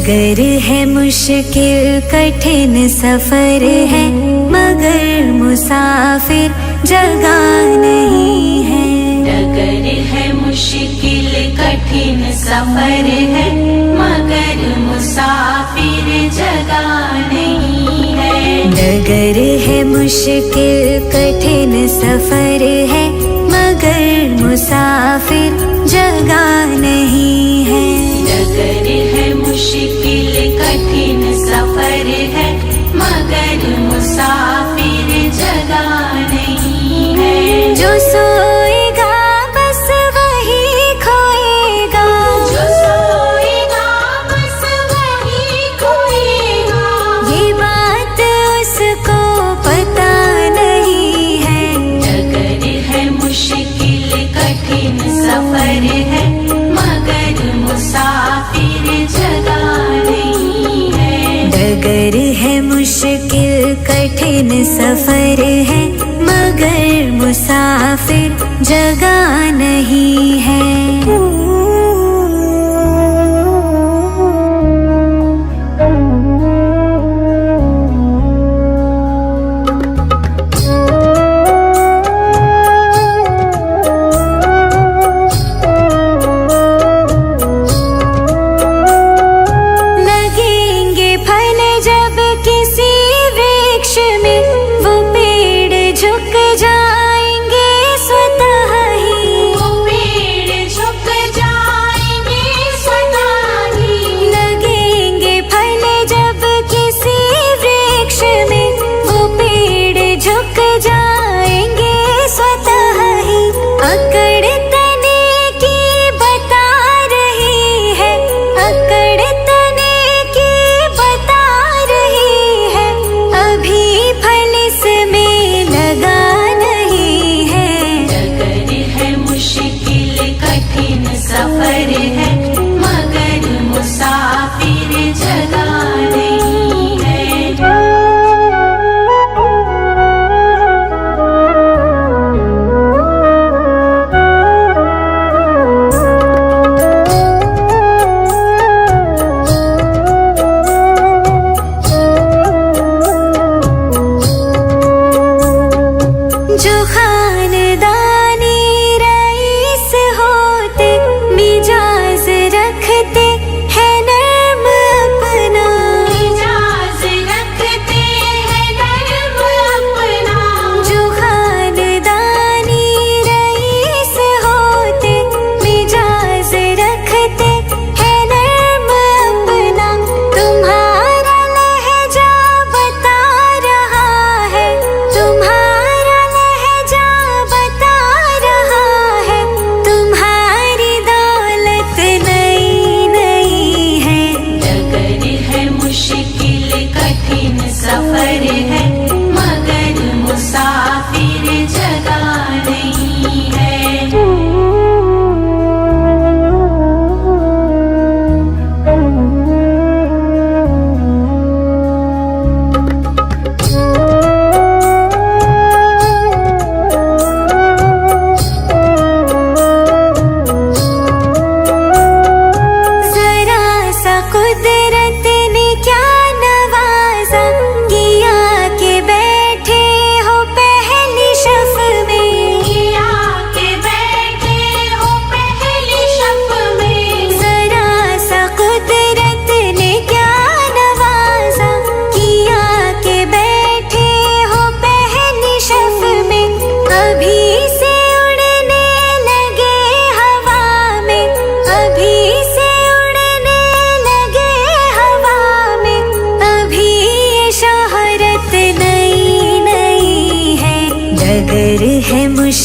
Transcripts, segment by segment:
डगर है मुश्किल कठिन सफर है, मगर मुसाफिर जगह नहीं है। डगर है मुश्किल कठिन सफर है, मगर मुसाफिर जगह नहीं है। डगर है मुश्किल कठिन सफर है, मगर मुसाफिर जगह नहीं है। डगर है मुश्किल कठिन सफर है, मगर मुसाफिर जगह नहीं है। जो सोएगा बस वही खोएगा, जो सोएगा बस वही खोएगा। ये बात उसको पता नहीं है। डगर है मुश्किल कठिन सफर है, मगर मुसाफिर जगह नहीं है। डगर है मुश्किल कठिन सफर है, मगर मुसाफिर जगह नहीं है।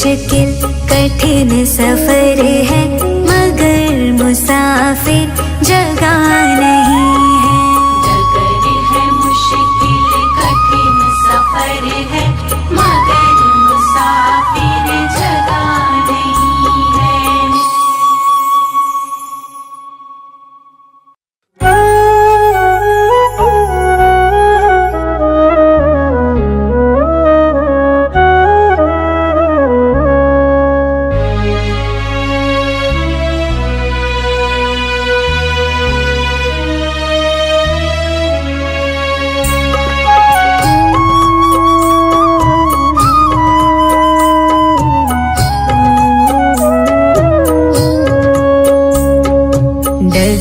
मुश्किल कठिन सफर है, मगर मुसाफिर जगह नहीं है। डगर है मुश्किल कठिन सफर है, मगर मुसाफिर जगह नहीं है।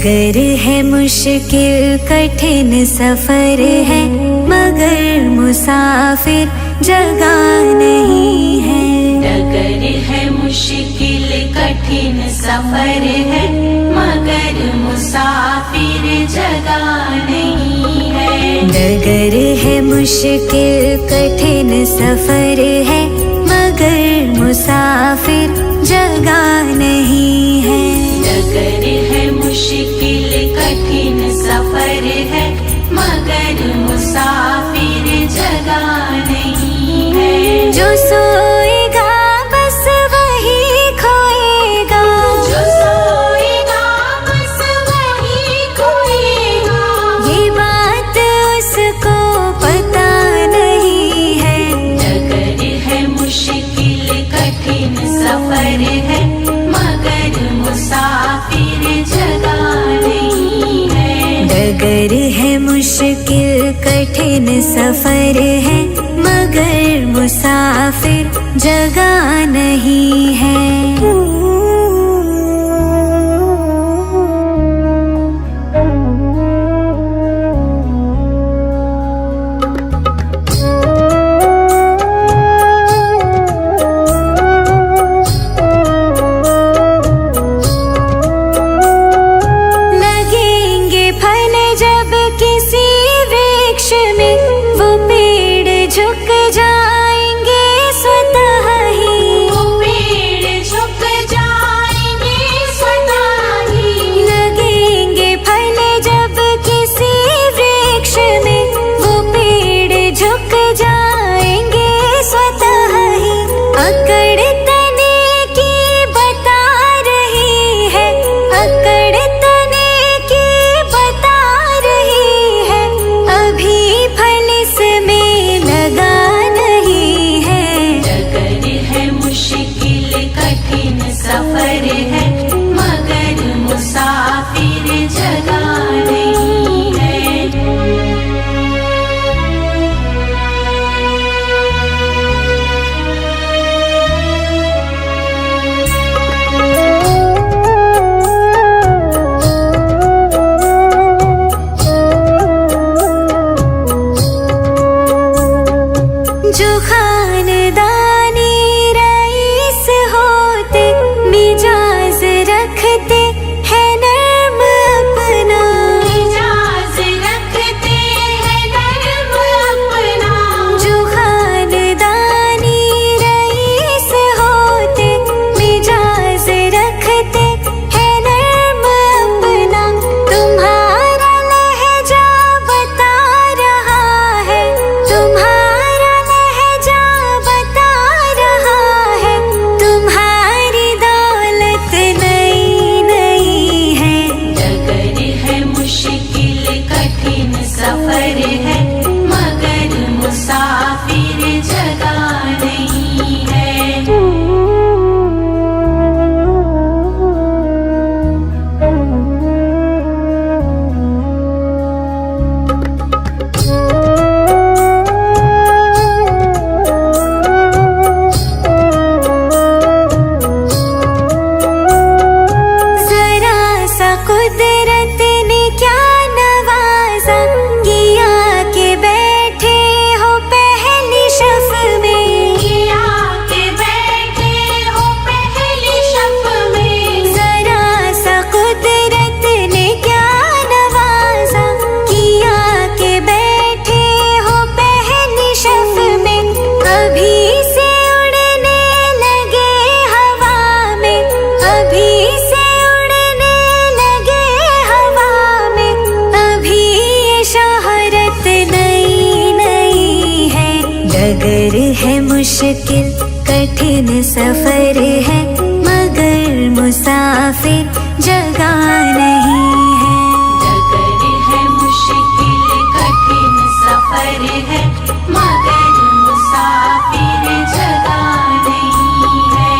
डगर है मुश्किल कठिन सफर है, मगर मुसाफिर जगह नहीं है। डगर है मुश्किल कठिन सफर है, मगर मुसाफिर जगह नहीं है। डगर है मुश्किल कठिन सफर है, मगर मुसाफिर जगह नहीं है। डगर है मुश्किल कठिन सफर है, मगर मुसाफिर जगह नहीं है। जो सोएगा बस वही खोएगा, जो सोएगा बस वही खोएगा। ये बात उसको पता नहीं है। डगर है मुश्किल कठिन सफर है, मगर मुसाफिर जगह नहीं है। डगर है मुश्किल कठिन सफर है, मगर मुसाफिर जगह नहीं है। लगेंगे फल जब किसी वृक्ष में, वो पेड़ झुक जाएंगे स्वतः ही। वो पेड़ झुक जाएंगे स्वतः ही। लगेंगे फल जब किसी वृक्ष में, वो पेड़ झुक जाएंगे स्वतः ही। अकड़ तने की बता रही है, अकड़ तने की बता रही है, अभी फल इसमें लगा नहीं है। डगर है मुश्किल कठिन सफर है, मगर मुसाफिर जगह नहीं है। जो खानदानी रईस होते, मिजाज रखते हैं नर्म अपना। मिजाज रखते हैं नर्म अपना। जो खानदानी रईस होते, मिजाज रखते हैं नर्म अपना। तुम्हारा लहजा बता रहा है, तुम्हारा लहजा बता रहा है, तुम्हारी दौलत नई नई है। डगर है मुश्किल कठिन सफर है, मगर मुसाफिर जगह नहीं है। जरा सा कुदरत ने क्या नवाजा, किया के बैठे हो पहली शफ में। किया के बैठे हो पहली शफ में। जरा सा कुदरत ने क्या नवाजा, किया के बैठे हो पहली शफ में। अभी से उड़ने लगे हवा में, अभी से उड़ने लगे हवा में, अभी ये शोहरत नई नई है। डगर है मुश्किल कठिन सफर है, मगर मुसाफिर जगह नहीं है। डगर है मुश्किल कठिन सफर है, मगर मुसाफिर जगह नहीं है।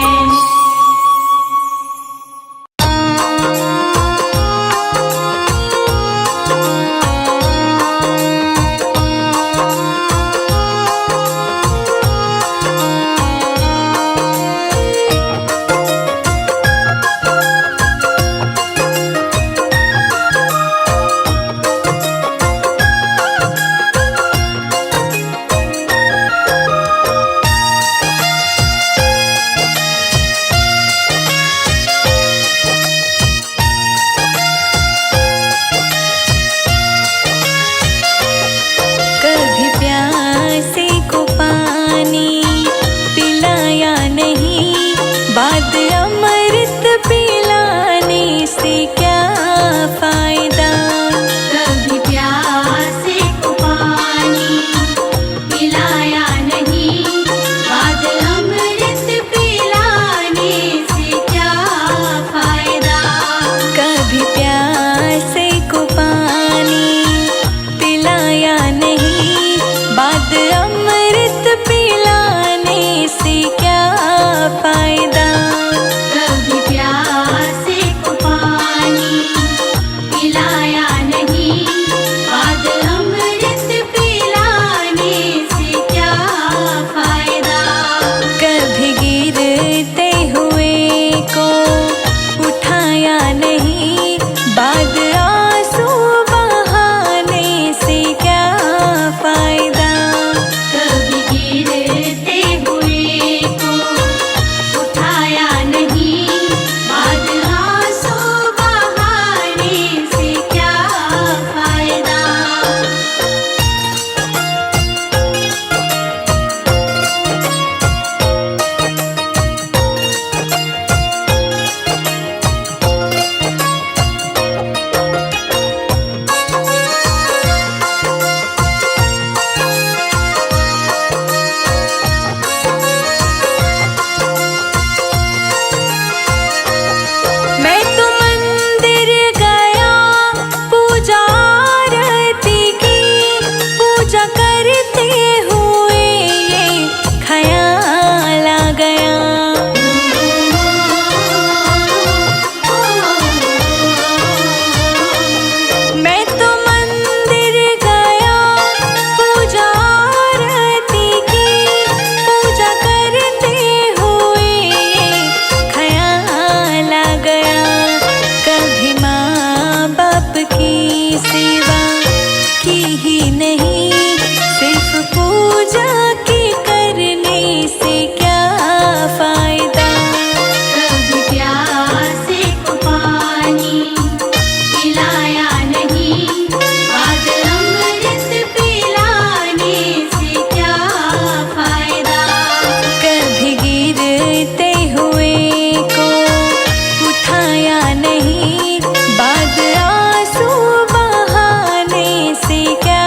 की ही नहीं, सिर्फ पूजा की करने से क्या फायदा। कभी प्यासे को पानी पिलाया नहीं, बाद अमृत पिलाने से क्या फायदा। कभी गिरते हुए को उठाया नहीं, बाद आंसू बहाने से क्या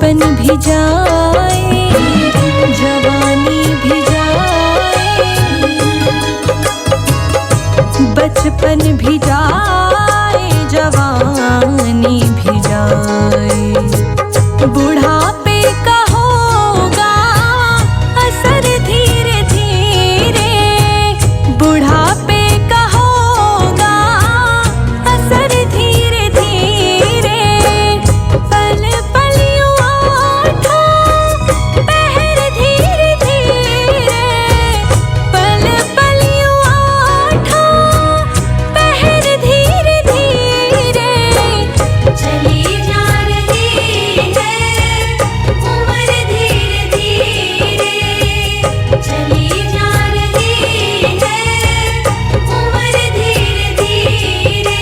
बचपन भी जाए जवानी भी जाए, बचपन भी जाए जवानी भी जाए, बुढ़ापे का होगा असर धीरे धीरे, बुढ़ापे का होगा असर धीरे धीरे, पल पल यूं आठों पहर धीरे धीरे, पल पल यूं आठों पहर धीरे धीरे, चली जा रही है उम्र धीरे धीरे, चली जा रही है उम्र धीरे धीरे।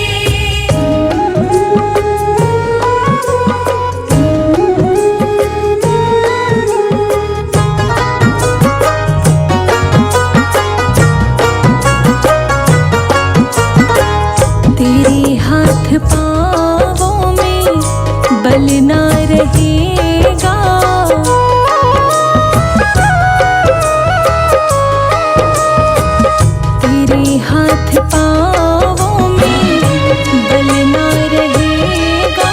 तेरे हाथ पाँवों में बल ना रहेगा, तेरे हाथ पाँवों में बल ना रहेगा,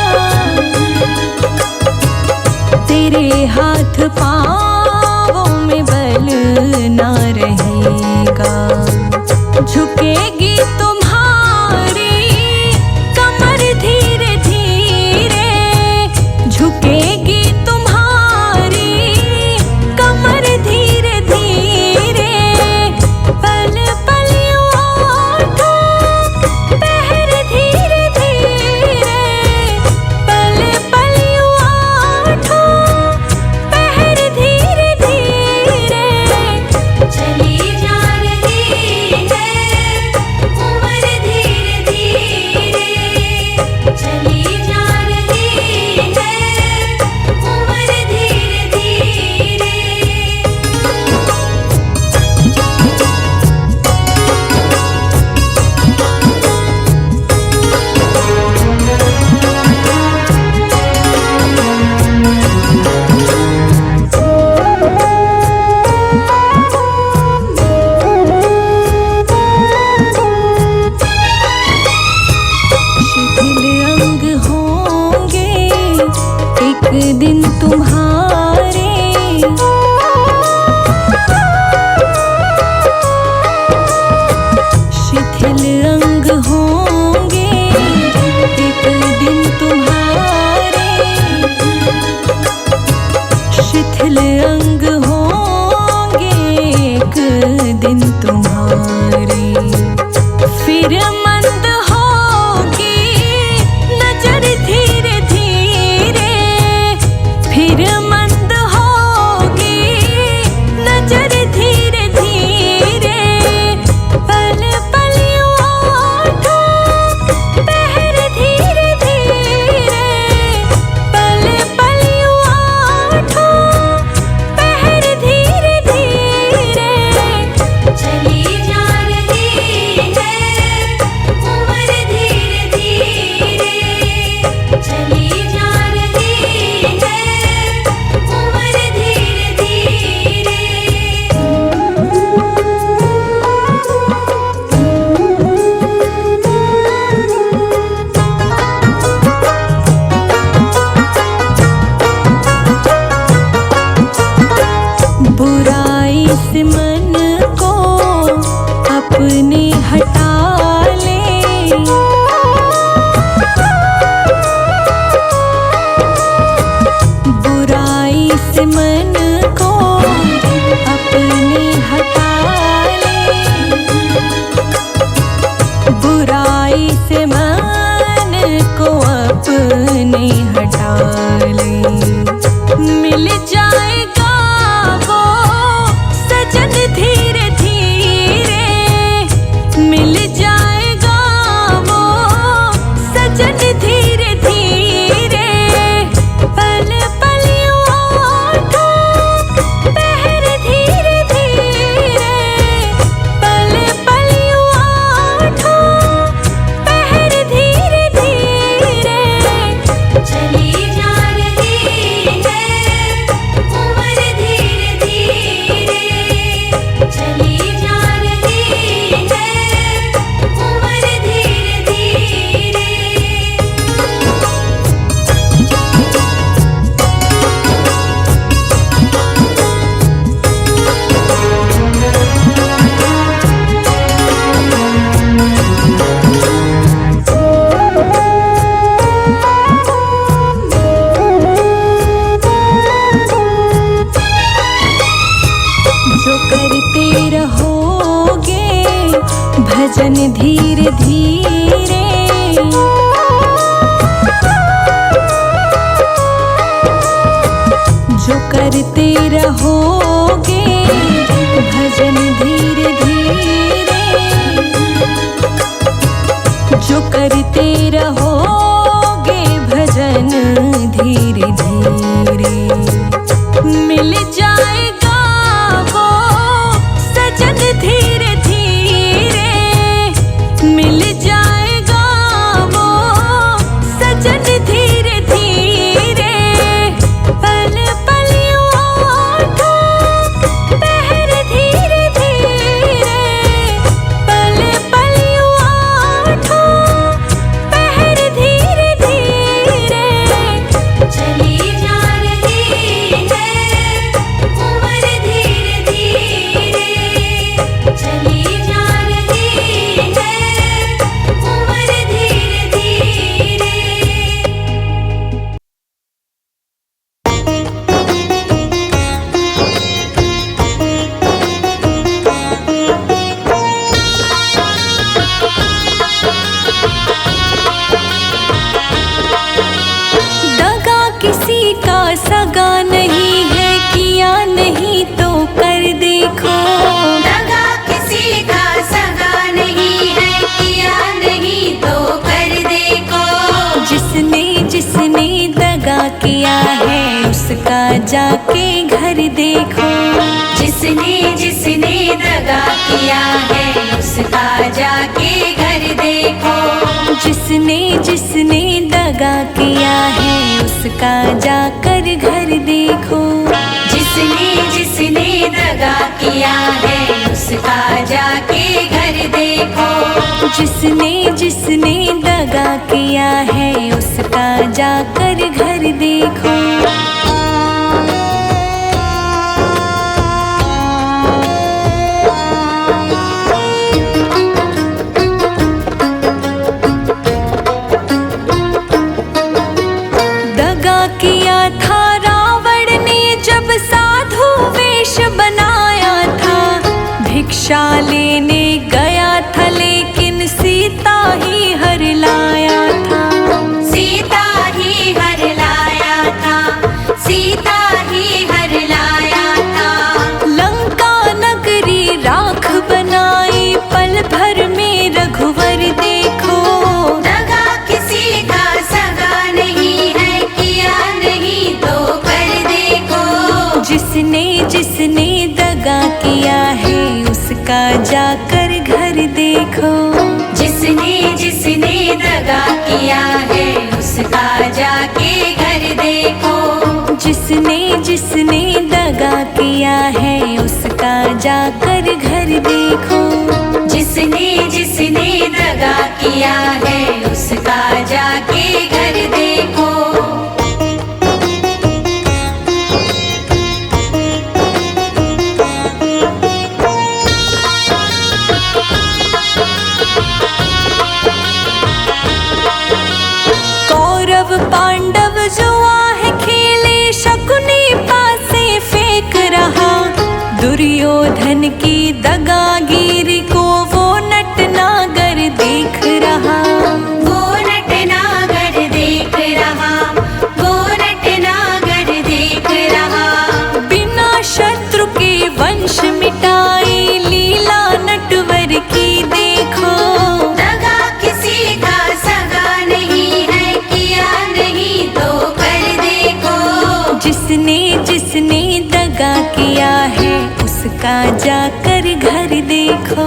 तेरे हाथ पाँवों में बल ना रहेगा, झुकेगी तुम्हारी कमर धीरे धीरे, झुकेगी तुम्हारी कमर धीरे धीरे, पल पल यूं आठों पहर धीरे धीरे, पल पल यूं आठों पहर धीरे धीरे, चली जा रही है उम्र धीरे धीरे, चली जा रही है उम्र धीरे धीरे। शिथिल अंग होंगे एक दिन तुम्हारे, शिथिल अंग होंगे एक दिन तुम्हारे, शिथिल अंग होंगे एक दिन तुम्हारे, फिर मंद होगी नजर रहोगे भजन धीरे धीरे मिल जाएगा वो सजन धीरे धीरे मिल जाएगा वो सजन धीरे धीरे पल पल उठो पहर धीरे धीरे पल पल उठो पहर धीरे धीरे चली जा रही है उम्र धीरे धीरे चली जा रही है उम्र धीरे धीरे दगा किसी का सगा नहीं है किया नहीं तो कर देखो दगा किसी का सगा नहीं है किया नहीं तो कर देखो जिसने जिसने दगा किया है उसका जाके घर देखो जिसने जिसने दगा किया है उसका जाके घर देखो जिसने जिसने दगा किया है उसका जाकर घर देखो जिसने जिसने दगा किया है उसका जाके घर देखो जिसने जिसने दगा किया है उसका जाकर घर देखो दगा किया था रावण ने जब साधु वेश बनाया था भिक्षा लेने गया था लेकिन सीता ही हर लाया था सीता ही हर लाया था सीता ही हर लाया था लंका नगरी राख बनाई पल भर में रघुवर देखो दगा किसी का सगा नहीं है किया नहीं तो कर देखो जिसने जिसने दगा किया है उसका जाकर घर देखो जिसने जिसने दगा किया है उसका जाके घर देखो जिसने जिसने दगा किया है उसका जाकर घर देखो जिसने जिसने दगा किया है उसका जाके घर देखो कौरव पांडव जुआ है खेले शकुनी पासे फेंक रहा दुर्योधन की दगागिरी को वो नटनागर देख रहा वो नटनागर देख रहा वो नटनागर देख रहा बिना शत्रु के वंश मिटाए लीला नटवर की देखो दगा किसी का सगा नहीं है किया नहीं तो कर देखो जिसने जिसने दगा किया है उसका जाकर घर देखो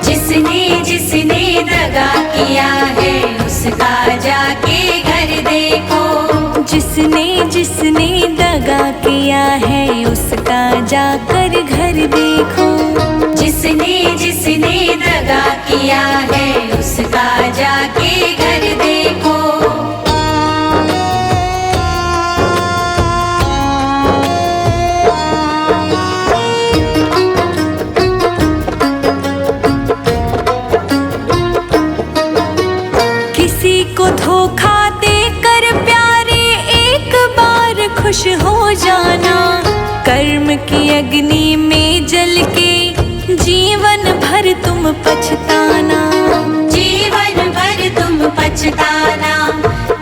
जिसने जिसने दगा किया है उसका जाके घर देखो जिसने जिसने दगा किया है उसका जाकर घर देखो जिसने जिसने दगा किया है उसका जाके घर देखो किसी को धोखा देकर प्यारे एक बार खुश हो जाना कर्म की अग्नि में जल के जीवन भर तुम पछताना जीवन भर तुम पछताना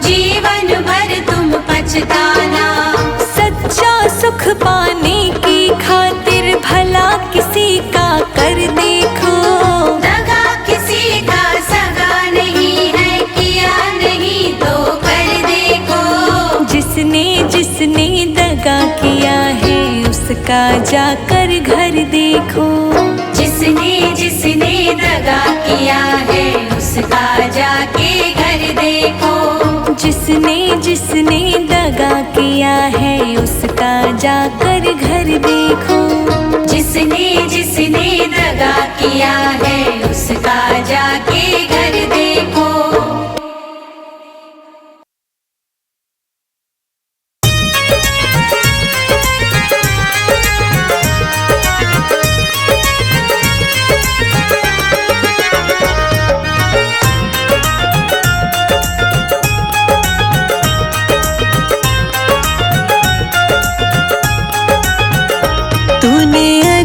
जीवन भर तुम पछताना सच्चा सुख पाने की खातिर भला किसी का कर देखो दगा किसी का सगा नहीं है किया उसका जाकर घर देखो। जिसने जिसने दगा किया है उसका जाके घर देखो। जिसने जिसने दगा किया है उसका जाकर घर देखो। जिसने जिसने दगा किया है उसका जाके घर देखो।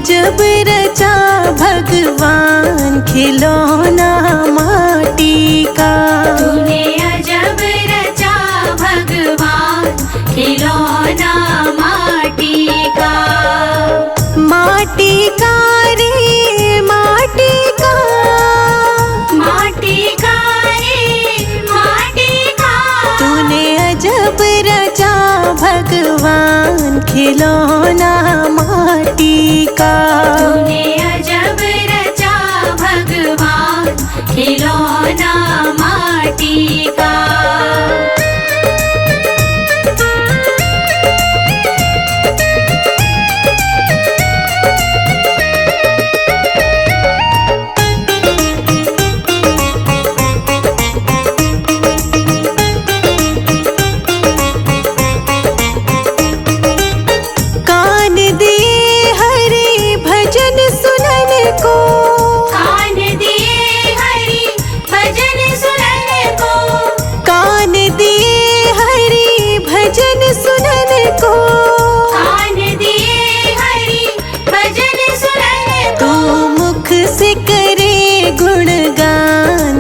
जब रचा भगवान खिलौना माटी का। तूने अजब रचा भगवान खिलौना माटी का। माटी का रे माटी का। माटी का रे माटी का। तूने अजब रचा भगवान खिलौना माटी का। तूने अजब रचा भगवान खिलौना माटी का।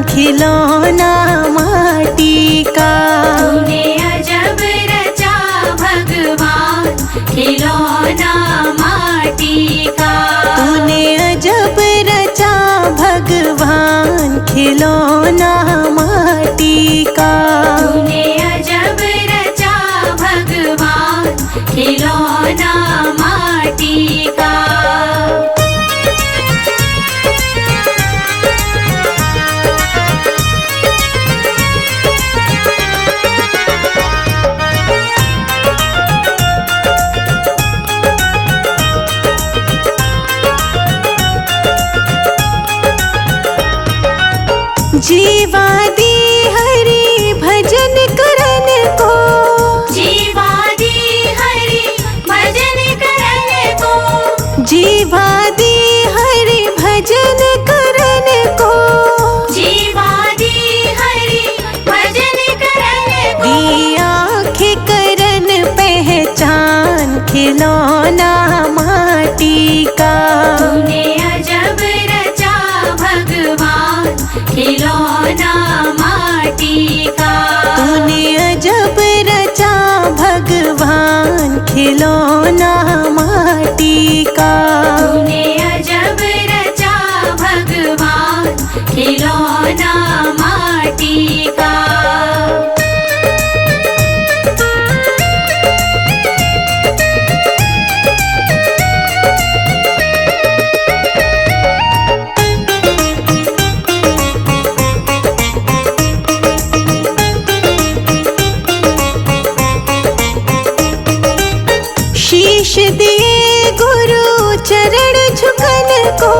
खिलौना माटी का। तूने अजब रचा भगवान खिलौना माटी का। तूने अजब रचा भगवान खिलौना माटी का। तूने अजब रचा भगवान खिलौना माटी का। जीवा दी हरि भजन करन को। जीवा दी हरि भजन करन को। जीवा दी हरि भजन करन को। जीवा दी हरि भजन करन को। दी आँखें करन पहचान खिलौना माटी का। तूने अजब रचा भगवान खिलौना माटी का। तूने अजब रचा भगवान खिलौना माटी का। तूने अजब रचा भगवान खिलौना माटी का। शीश दिए गुरु चरण झुकन को।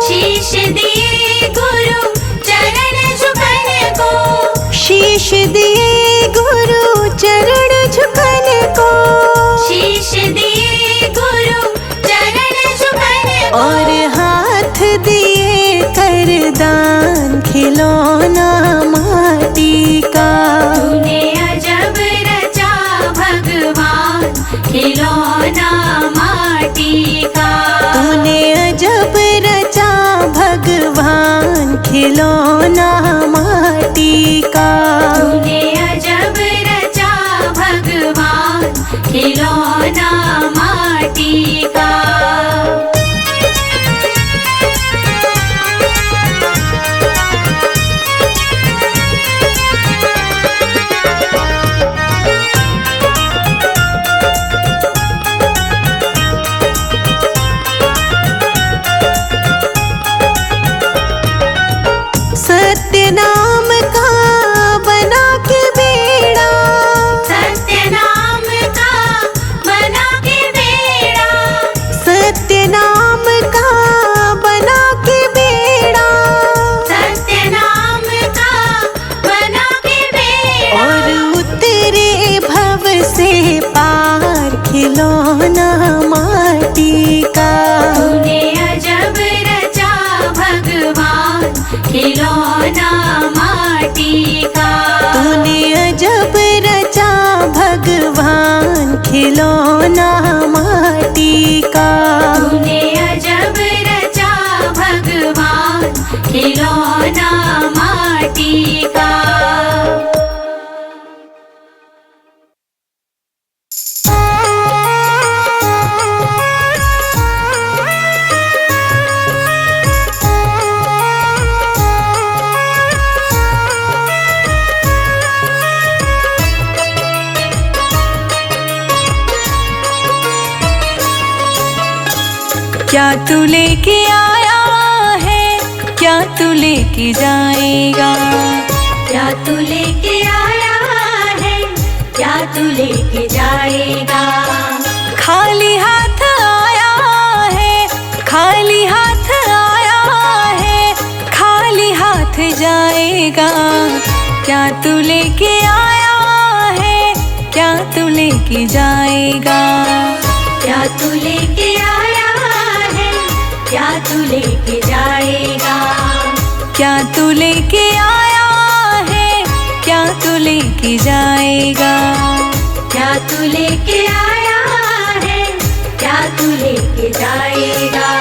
शीश दिए गुरु चरण झुकन को। शीश दिए गुरु चरण झुकन को। शीश दिए गुरु चरण झुकन को। और हाथ दिए करदान खिलौना माटी का। तूने अजब रचा भगवान खिलौना माटी का। तूने अजब रचा भगवान खिलौना माटी का। तूने अजब रचा भगवान खिलौना माटी का। खिलौना माटी का। तूने अजब रचा भगवान खिलौना माटी का। क्या तू लेके आया है, क्या तू लेके जाएगा? क्या तू लेके आया है, क्या तू लेके जाएगा? खाली हाथ आया है, खाली हाथ आया है, खाली हाथ जाएगा। क्या तू लेके आया है, क्या तू लेके जाएगा? क्या तू लेके आया है, क्या तू लेके जाएगा? क्या तू लेके आया है, क्या तू लेके जाएगा? क्या तू लेके आया है, क्या तू लेके जाएगा?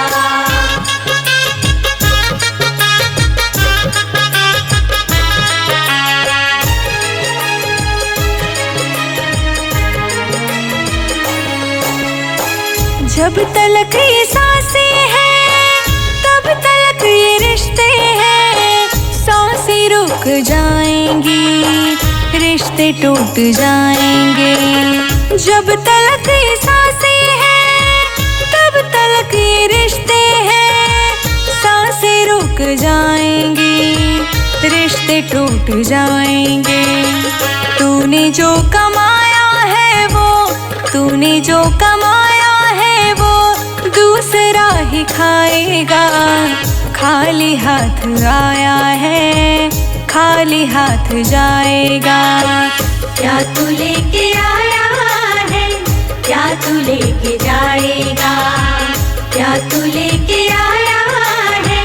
जब तलक ये सांसें हैं, तब तलक ये रिश्ते हैं। सांसें रुक जाएंगी, रिश्ते टूट जाएंगे। जब तलक ये सांसें हैं, तब तलक ये रिश्ते हैं। सांसें रुक जाएंगी, रिश्ते टूट जाएंगे। तूने जो कमाया है वो, तूने जो कमाया है वो दूसरा ही खाएगा। खाली हाथ आया है, खाली हाथ जाएगा। क्या तू लेके आया है, क्या तू लेके जाएगा? क्या तू लेके आया है,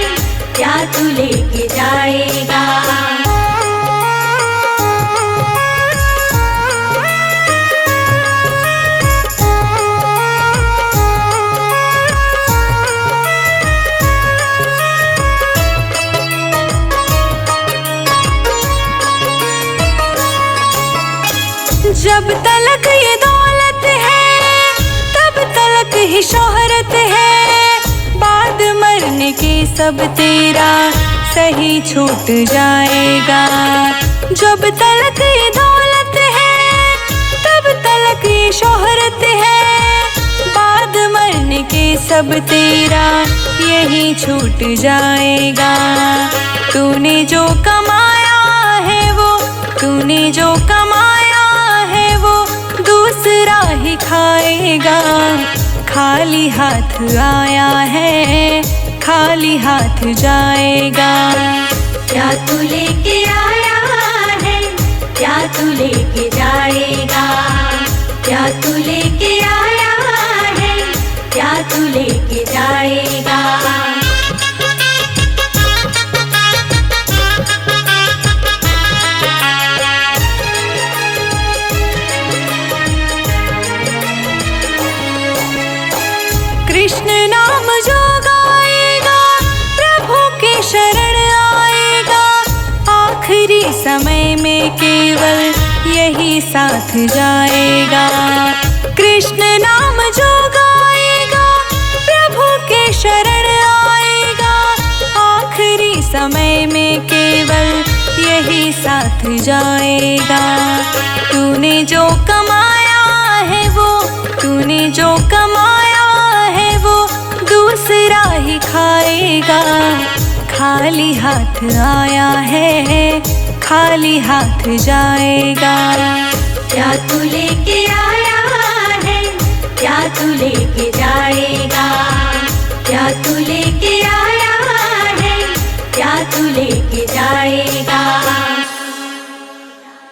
क्या तू लेके जाएगा? जब तलक ये दौलत है, तब तलक ही शोहरत है। बाद मरने के सब तेरा सही छूट जाएगा। जब तलक ये दौलत है, तब तलक ये शोहरत है। बाद मरने के सब तेरा यही छूट जाएगा। तूने जो कमाया है वो, तूने जो कमाया है वो दूसरा ही खाएगा। खाली हाथ आया है, खाली हाथ जाएगा। क्या तू लेके आया है, क्या तू लेके जाएगा? क्या तू लेके आया है, क्या तू लेके जाएगा? कृष्ण नाम जो गाएगा, प्रभु के शरण आएगा। आखिरी समय में केवल यही साथ जाएगा। कृष्ण नाम जो गाएगा, प्रभु के शरण आएगा। आखिरी समय में केवल यही साथ जाएगा। तूने जो कमाया है वो, तूने जो कमाया है वो दूसरा ही खाएगा। खाली हाथ आया है, खाली हाथ जाएगा। क्या तू लेके आया है, क्या तू लेके जाएगा? क्या तू लेके आया है, क्या तू लेके जाएगा?